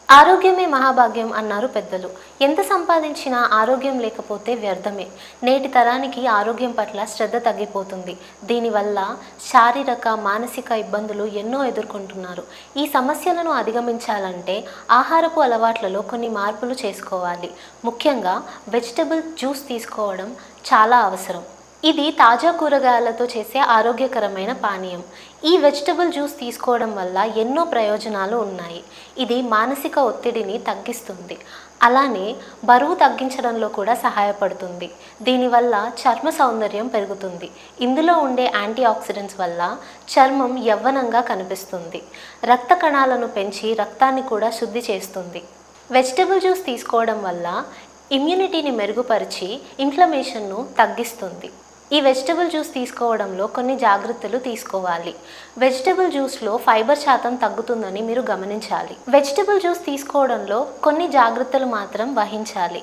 ఆరోగ్యమే మహాభాగ్యం అన్నారు పెద్దలు. ఎంత సంపాదించినా ఆరోగ్యం లేకపోతే వ్యర్థమే. నేటి తరానికి ఆరోగ్యం పట్ల శ్రద్ధ తగ్గిపోతుంది. దీనివల్ల శారీరక, మానసిక ఇబ్బందులు ఎన్నో ఎదుర్కొంటున్నారు. ఈ సమస్యలను అధిగమించాలంటే ఆహారపు అలవాట్లలో కొన్ని మార్పులు చేసుకోవాలి. ముఖ్యంగా వెజిటబుల్ జ్యూస్ తీసుకోవడం చాలా అవసరం. ఇది తాజా కూరగాయలతో చేసే ఆరోగ్యకరమైన పానీయం. ఈ వెజిటబుల్ జ్యూస్ తీసుకోవడం వల్ల ఎన్నో ప్రయోజనాలు ఉన్నాయి. ఇది మానసిక ఒత్తిడిని తగ్గిస్తుంది. అలానే బరువు తగ్గించడంలో కూడా సహాయపడుతుంది. దీనివల్ల చర్మ సౌందర్యం పెరుగుతుంది. ఇందులో ఉండే యాంటీ ఆక్సిడెంట్స్ వల్ల చర్మం యవ్వనంగా కనిపిస్తుంది. రక్త కణాలను పెంచి రక్తాన్ని కూడా శుద్ధి చేస్తుంది. వెజిటబుల్ జ్యూస్ తీసుకోవడం వల్ల ఇమ్యూనిటీని మెరుగుపరిచి ఇన్ఫ్లమేషన్ను తగ్గిస్తుంది. ఈ వెజిటబుల్ జ్యూస్ తీసుకోవడంలో కొన్ని జాగ్రత్తలు తీసుకోవాలి. వెజిటబుల్ జ్యూస్లో ఫైబర్ శాతం తగ్గుతుందని మీరు గమనించాలి. వెజిటబుల్ జ్యూస్ తీసుకోవడంలో కొన్ని జాగ్రత్తలు మాత్రం వహించాలి.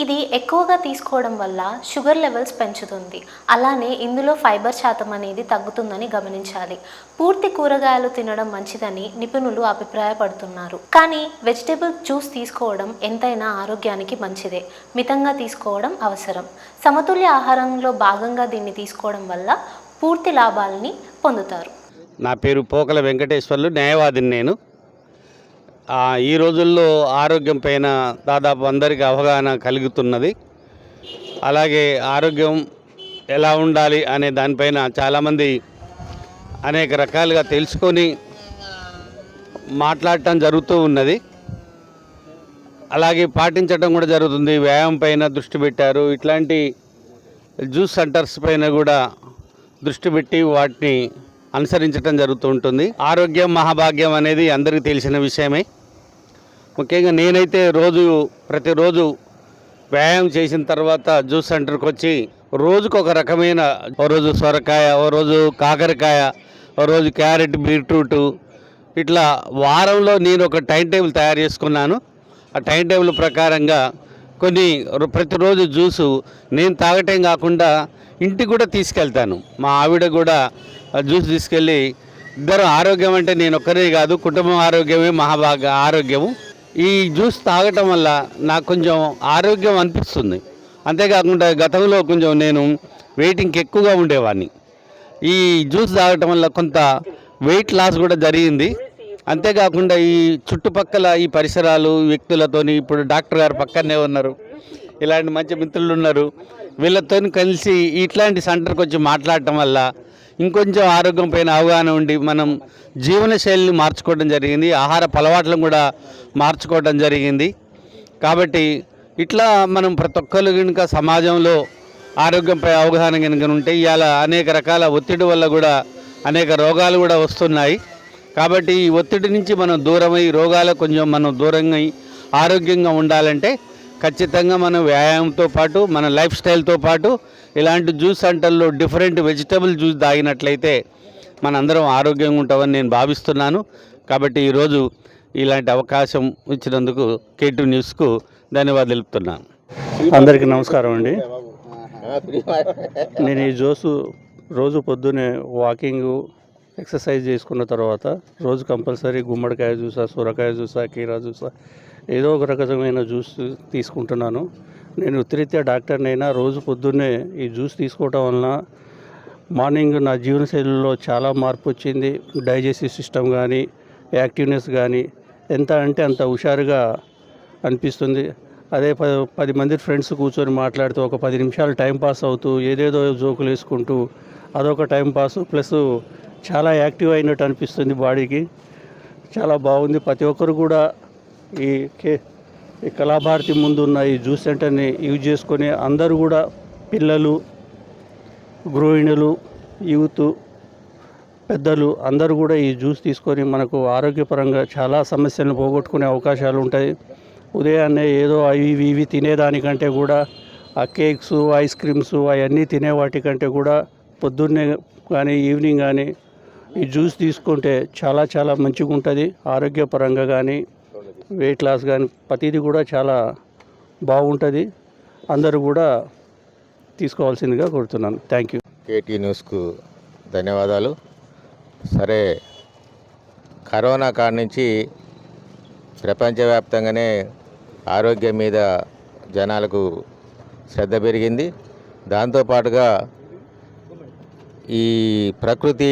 ఇది ఎక్కువగా తీసుకోవడం వల్ల షుగర్ లెవెల్స్ పెంచుతుంది. అలానే ఇందులో ఫైబర్ శాతం అనేది తగ్గుతుందని గమనించాలి. పూర్తి కూరగాయలు తినడం మంచిదని నిపుణులు అభిప్రాయపడుతున్నారు. కానీ వెజిటబుల్ జ్యూస్ తీసుకోవడం ఎంతైనా ఆరోగ్యానికి మంచిదే. మితంగా తీసుకోవడం అవసరం. సమతుల్య ఆహారంలో భాగంగా దీన్ని తీసుకోవడం వల్ల పూర్తి లాభాలని పొందుతారు. నా పేరు పోకల వెంకటేశ్వర్లు, న్యాయవాదిని నేను. ఈ రోజుల్లో ఆరోగ్యం పైన దాదాపు అందరికీ అవగాహన కలుగుతున్నది. అలాగే ఆరోగ్యం ఎలా ఉండాలి అనే దానిపైన చాలామంది అనేక రకాలుగా తెలుసుకొని మాట్లాడటం జరుగుతూ ఉన్నది. అలాగే పాటించడం కూడా జరుగుతుంది. వ్యాయామం పైన దృష్టి పెట్టారు. ఇట్లాంటి జ్యూస్ సెంటర్స్ పైన కూడా దృష్టి పెట్టి వాటిని అనుసరించడం జరుగుతూ ఉంటుంది. ఆరోగ్యం మహాభాగ్యం అనేది అందరికీ తెలిసిన విషయమే. ముఖ్యంగా నేనైతే ప్రతిరోజు వ్యాయామం చేసిన తర్వాత జ్యూస్ సెంటర్కి వచ్చి రోజుకు ఒక రకమైన, ఓ రోజు సొరకాయ, ఓ రోజు కాకరకాయ, ఓ రోజు క్యారెట్, బీట్రూటు, ఇట్లా వారంలో నేను ఒక టైం టేబుల్ తయారు చేసుకున్నాను. ఆ టైం టేబుల్ ప్రకారంగా ప్రతిరోజు జ్యూసు నేను తాగటం కాకుండా ఇంటికి కూడా తీసుకెళ్తాను. మా ఆవిడ కూడా జ్యూస్ తీసుకెళ్ళి ఇద్దరు ఆరోగ్యం అంటే నేను ఒక్కరే కాదు, కుటుంబం ఆరోగ్యమే ఆరోగ్యము. ఈ జ్యూస్ తాగటం వల్ల నాకు కొంచెం ఆరోగ్యం అనిపిస్తుంది. అంతేకాకుండా గతంలో కొంచెం నేను వెయిటింగ్ ఎక్కువగా ఉండేవాడిని. ఈ జ్యూస్ తాగటం వల్ల కొంత వెయిట్ లాస్ కూడా జరిగింది. అంతేకాకుండా ఈ చుట్టుపక్కల ఈ పరిసరాలు వ్యక్తులతోని, ఇప్పుడు డాక్టర్ గారు పక్కనే ఉన్నారు, ఇలాంటి మంచి మిత్రులు ఉన్నారు, వీళ్ళతో కలిసి ఇట్లాంటి సెంటర్కి వచ్చి మాట్లాడటం వల్ల ఇంకొంచెం ఆరోగ్యం పైన అవగాహన ఉండి మనం జీవనశైలిని మార్చుకోవడం జరిగింది. ఆహార అలవాట్లను కూడా మార్చుకోవడం జరిగింది. కాబట్టి ఇట్లా మనం ప్రతి ఒక్కరు కనుక సమాజంలో ఆరోగ్యంపై అవగాహన కనుక ఉంటే ఇవాళ అనేక రకాల ఒత్తిడి వల్ల కూడా అనేక రోగాలు కూడా వస్తున్నాయి. కాబట్టి ఈ ఒత్తిడి నుంచి మనం దూరమై, రోగాలకు కొంచెం మనం దూరంగా ఆరోగ్యంగా ఉండాలంటే ఖచ్చితంగా మనం వ్యాయామంతో పాటు మన లైఫ్ స్టైల్తో పాటు ఇలాంటి జ్యూస్ సెంటర్లో డిఫరెంట్ వెజిటబుల్ జ్యూస్ తాగినట్లయితే మనందరం ఆరోగ్యంగా ఉంటామని నేను భావిస్తున్నాను. కాబట్టి ఈరోజు ఇలాంటి అవకాశం ఇచ్చినందుకు K2 న్యూస్కు ధన్యవాదాలు తెలుపుతున్నాను. అందరికీ నమస్కారం అండి. నేను ఈ జ్యూసు రోజు పొద్దునే వాకింగ్, ఎక్సర్సైజ్ చేసుకున్న తర్వాత రోజు కంపల్సరీ గుమ్మడికాయ జ్యూసా, సొరకాయ జ్యూసా, కీరా జ్యూసా, ఏదో ఒక రకమైన జ్యూస్ తీసుకుంటున్నాను. నేను వృత్తిరీత్యా డాక్టర్నైనా రోజు పొద్దున్నే ఈ జ్యూస్ తీసుకోవటం వలన మార్నింగ్ నా జీవనశైలిలో చాలా మార్పు వచ్చింది. డైజెస్టివ్ సిస్టమ్ కానీ, యాక్టివ్నెస్ కానీ ఎంత అంటే అంత హుషారుగా అనిపిస్తుంది. అదే 10 మంది ఫ్రెండ్స్ కూర్చొని మాట్లాడుతూ ఒక 10 నిమిషాలు టైంపాస్ అవుతూ ఏదేదో జోకులు వేసుకుంటూ అదొక టైంపాస్, ప్లస్ చాలా యాక్టివ్ అయినట్టు అనిపిస్తుంది. బాడీకి చాలా బాగుంది. ప్రతి ఒక్కరు కూడా ఈ కళాభారతి ముందున్న ఈ జ్యూస్ సెంటర్ని యూజ్ చేసుకొని అందరూ కూడా పిల్లలు, గృహిణులు, యూత్, పెద్దలు అందరూ కూడా ఈ జ్యూస్ తీసుకొని మనకు ఆరోగ్యపరంగా చాలా సమస్యలను పోగొట్టుకునే అవకాశాలు ఉంటాయి. ఉదయాన్నే ఏదో ఇవి తినేదానికంటే కూడా ఆ కేక్స్, ఐస్ క్రీమ్స్ అవన్నీ తినే వాటికంటే కూడా పొద్దున్నే కానీ ఈవినింగ్ కానీ ఈ జ్యూస్ తీసుకుంటే చాలా చాలా మంచిగా ఉంటుంది. ఆరోగ్యపరంగా కానీ, వెయిట్ లాస్ కానీ ప్రతిదీ కూడా చాలా బాగుంటుంది. అందరూ కూడా తీసుకోవాల్సిందిగా కోరుతున్నాను. Thank you. K2 న్యూస్కు ధన్యవాదాలు. సరే, కరోనా కాడ నుంచి ప్రపంచవ్యాప్తంగానే ఆరోగ్యం మీద జనాలకు శ్రద్ధ పెరిగింది. దాంతోపాటుగా ఈ ప్రకృతి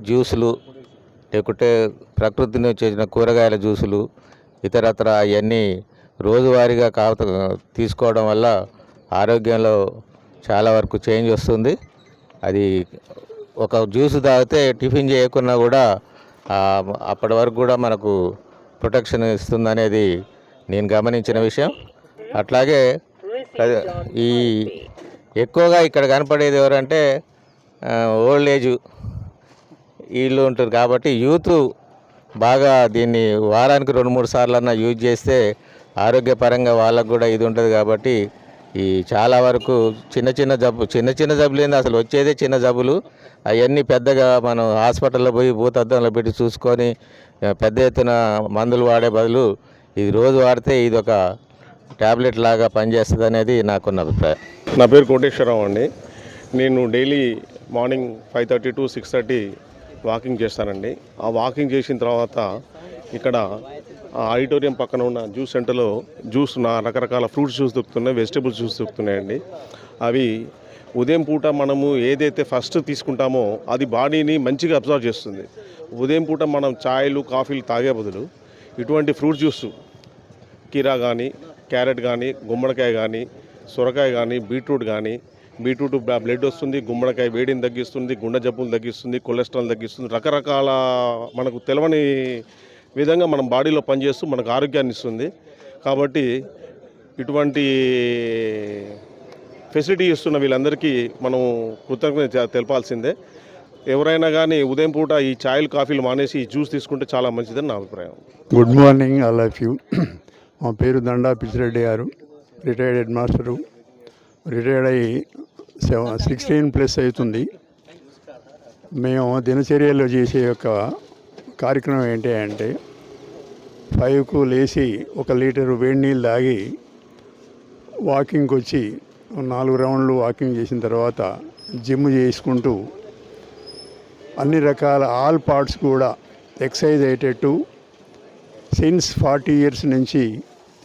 జ్యూసులు లేకుంటే ప్రకృతి నుంచి వచ్చిన కూరగాయల జ్యూసులు ఇతరత్ర అవన్నీ రోజువారీగా తీసుకోవడం వల్ల ఆరోగ్యంలో చాలా వరకు చేంజ్ వస్తుంది. అది ఒక జ్యూస్ తాగితే టిఫిన్ చేయకున్నా కూడా అప్పటి వరకు కూడా మనకు ప్రొటెక్షన్ ఇస్తుందనేది నేను గమనించిన విషయం. అట్లాగే ఈ ఎక్కువగా ఇక్కడ కనపడేది ఎవరంటే ఓల్డ్ ఏజ్ వీళ్ళు ఉంటారు. కాబట్టి యూత్ బాగా దీన్ని వారానికి 2-3 సార్లన్నా యూజ్ చేస్తే ఆరోగ్యపరంగా వాళ్ళకు కూడా ఇది ఉంటుంది. కాబట్టి ఈ చాలా వరకు చిన్న చిన్న జబ్బులు ఏంది అసలు వచ్చేదే చిన్న జబ్బులు. అవన్నీ పెద్దగా మనం హాస్పిటల్లో పోయి భూతద్దంలో పెట్టి చూసుకొని పెద్ద ఎత్తున మందులు వాడే బదులు ఇది రోజు వాడితే ఇది ఒక ట్యాబ్లెట్ లాగా పనిచేస్తుంది అనేది నాకున్న అభిప్రాయం. నా పేరు కోటేశ్వరరావు అండి. నేను డైలీ మార్నింగ్ 5:30 to 6:30 వాకింగ్ చేస్తానండి. ఆ వాకింగ్ చేసిన తర్వాత ఇక్కడ ఆడిటోరియం పక్కన ఉన్న జ్యూస్ సెంటర్లో రకరకాల ఫ్రూట్స్ జ్యూస్ దొరుకుతున్నాయి, వెజిటబుల్స్ జ్యూస్ దొరుకుతున్నాయండి. అవి ఉదయం పూట మనము ఏదైతే ఫస్ట్ తీసుకుంటామో అది బాడీని మంచిగా అబ్జర్వ్ చేస్తుంది. ఉదయం పూట మనం ఛాయ్లు కాఫీలు తాగే బదులు ఇటువంటి ఫ్రూట్ జ్యూస్ కీరా కానీ, క్యారెట్ కానీ, గుమ్మడికాయ కానీ, సొరకాయ కానీ, బీట్రూట్ బ్లడ్ వస్తుంది, గుమ్మడికాయ వేడిని తగ్గిస్తుంది, గుండె జబ్బులు తగ్గిస్తుంది, కొలెస్ట్రాల్ తగ్గిస్తుంది. రకరకాల మనకు తెలవని విధంగా మనం బాడీలో పనిచేస్తూ మనకు ఆరోగ్యాన్ని ఇస్తుంది. కాబట్టి ఇటువంటి ఫెసిలిటీ ఇస్తున్న వీళ్ళందరికీ మనం కృతజ్ఞత తెలపాల్సిందే. ఎవరైనా కానీ ఉదయం పూట ఈ ఛాయలు కాఫీలు మానేసి ఈ జ్యూస్ తీసుకుంటే చాలా మంచిదని నా అభిప్రాయం. Good morning all of you. మా పేరు దండా పిచ్చిరెడ్డి గారు, రిటైర్డ్ హెడ్ మాస్టరు. రిటైర్డ్ అయ్యి 16+ అవుతుంది. మేము దినచర్యలో చేసే యొక్క కార్యక్రమం ఏంటి అంటే 5కు లేచి 1 లీటరు వేడి నీళ్ళు తాగి వాకింగ్కి వచ్చి 4 రౌండ్లు వాకింగ్ చేసిన తర్వాత జిమ్ చేసుకుంటూ అన్ని రకాల ఆల్ పార్ట్స్ కూడా ఎక్సర్సైజ్ అయ్యేటట్టు సిన్స్ 40 years నుంచి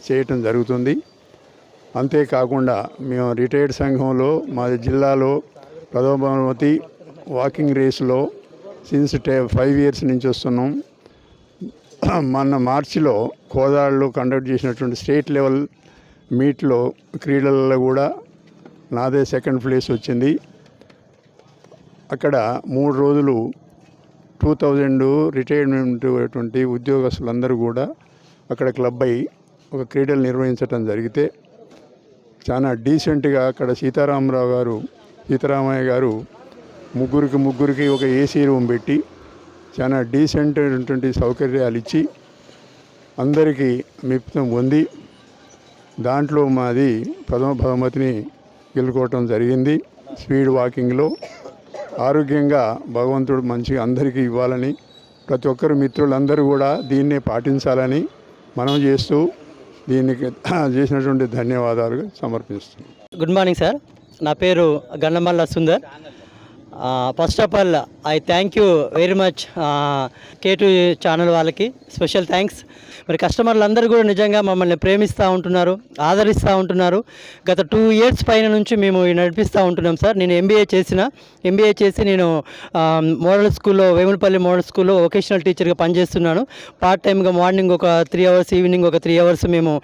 చేయటం జరుగుతుంది. అంతేకాకుండా మేము రిటైర్డ్ సంఘంలో మా జిల్లాలో ప్రథమ బహుమతి వాకింగ్ రేసులో సిన్స్ 5 years నుంచి వస్తున్నాం. మొన్న మార్చిలో కోదాడలో కండక్ట్ చేసినటువంటి స్టేట్ లెవెల్ మీట్లో క్రీడలలో కూడా నాదే 2nd place వచ్చింది. అక్కడ 3 రోజులు 2000 రిటైర్మెంట్ అటువంటి ఉద్యోగస్తులందరూ కూడా అక్కడ క్లబ్ అయ్యి ఒక క్రీడలు నిర్వహించడం జరిగితే చాలా డీసెంట్గా అక్కడ సీతారామయ్య గారు ముగ్గురికి ఒక ఏసీ రూమ్ పెట్టి చాలా డీసెంట్ అయినటువంటి సౌకర్యాలు ఇచ్చి అందరికీ మెప్తం పొంది దాంట్లో మాది ప్రథమ బహుమతిని గెలుచుకోవటం జరిగింది. స్పీడ్ వాకింగ్లో ఆరోగ్యంగా భగవంతుడు మంచిగా అందరికీ ఇవ్వాలని ప్రతి ఒక్కరు మిత్రులందరూ కూడా దీన్నే పాటించాలని మనం చేస్తూ దీనికి చేసినటువంటి ధన్యవాదాలు సమర్పిస్తున్నాం. Good morning sir. నా పేరు Gannamalla Sundar. First of all I thank you very much K2 channel వాళ్ళకి స్పెషల్ థ్యాంక్స్. మరి కస్టమర్లు అందరూ కూడా నిజంగా మమ్మల్ని ప్రేమిస్తూ ఉంటున్నారు, ఆదరిస్తూ ఉంటున్నారు. గత 2 years పైన నుంచి మేము నడిపిస్తూ ఉంటున్నాం సార్. నేను ఎంబీఏ చేసి నేను మోడల్ స్కూల్లో, వేములపల్లి మోడల్ స్కూల్లో వొకేషనల్ టీచర్గా పనిచేస్తున్నాను. పార్ట్ టైమ్గా మార్నింగ్ ఒక 3 hours, ఈవినింగ్ ఒక 3 hours మేము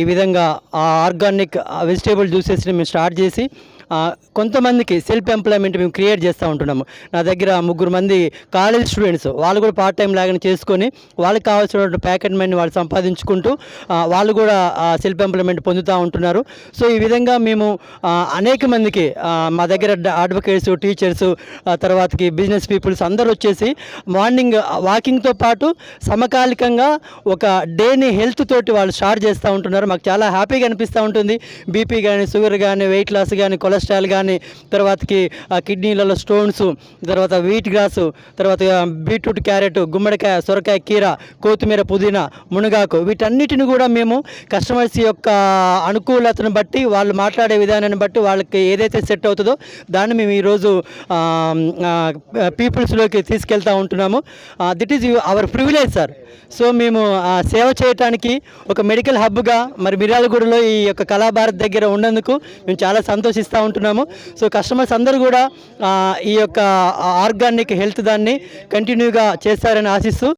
ఈ విధంగా ఆర్గానిక్ వెజిటేబుల్ జ్యూసెస్ని మేము స్టార్ట్ చేసి కొంతమందికి సెల్ఫ్ ఎంప్లాయ్మెంట్ మేము క్రియేట్ చేస్తూ ఉంటున్నాము. నా దగ్గర 3 మంది కాలేజ్ స్టూడెంట్స్, వాళ్ళు కూడా పార్ట్ టైం లాగానే చేసుకొని వాళ్ళకి కావాల్సిన ప్యాకెట్ మనీ వాళ్ళు సంపాదించుకుంటూ వాళ్ళు కూడా సెల్ఫ్ ఎంప్లాయ్మెంట్ పొందుతూ ఉంటున్నారు. సో ఈ విధంగా మేము అనేక మందికి మా దగ్గర అడ్వకేట్స్, టీచర్స్, తర్వాతకి బిజినెస్ పీపుల్స్ అందరూ వచ్చేసి మార్నింగ్ వాకింగ్తో పాటు సమకాలికంగా ఒక డేని హెల్త్ తోటి వాళ్ళు స్టార్ట్ చేస్తూ ఉంటున్నారు. మాకు చాలా హ్యాపీగా అనిపిస్తూ ఉంటుంది. బీపీ కానీ, షుగర్ కానీ, వెయిట్ లాస్ కానీ, కొలెస్ట్రాల్ కొలెస్ట్రాల్ కానీ, తర్వాతకి కిడ్నీలలో స్టోన్స్, తర్వాత వీట్ గ్రాసు, తర్వాత బీట్రూట్, క్యారెట్, గుమ్మడికాయ, సొరకాయ, కీర, కొత్తిమీర, పుదీనా, మునగాకు, వీటన్నిటిని కూడా మేము కస్టమర్స్ యొక్క అనుకూలతను బట్టి, వాళ్ళు మాట్లాడే విధానాన్ని బట్టి వాళ్ళకి ఏదైతే సెట్ అవుతుందో దాన్ని మేము ఈరోజు పీపుల్స్లోకి తీసుకెళ్తూ ఉంటున్నాము. That is our privilege sir. So మేము సేవ చేయడానికి ఒక మెడికల్ హబ్గా మరి మిర్యాలగూడలో ఈ యొక్క కళాభారత్ దగ్గర ఉన్నందుకు మేము చాలా సంతోషిస్తూ ఉంటున్నాము. సో కస్టమర్స్ అందరూ కూడా ఈ యొక్క ఆర్గానిక్ హెల్త్ దాన్ని కంటిన్యూగా చేస్తారని ఆశిస్తూ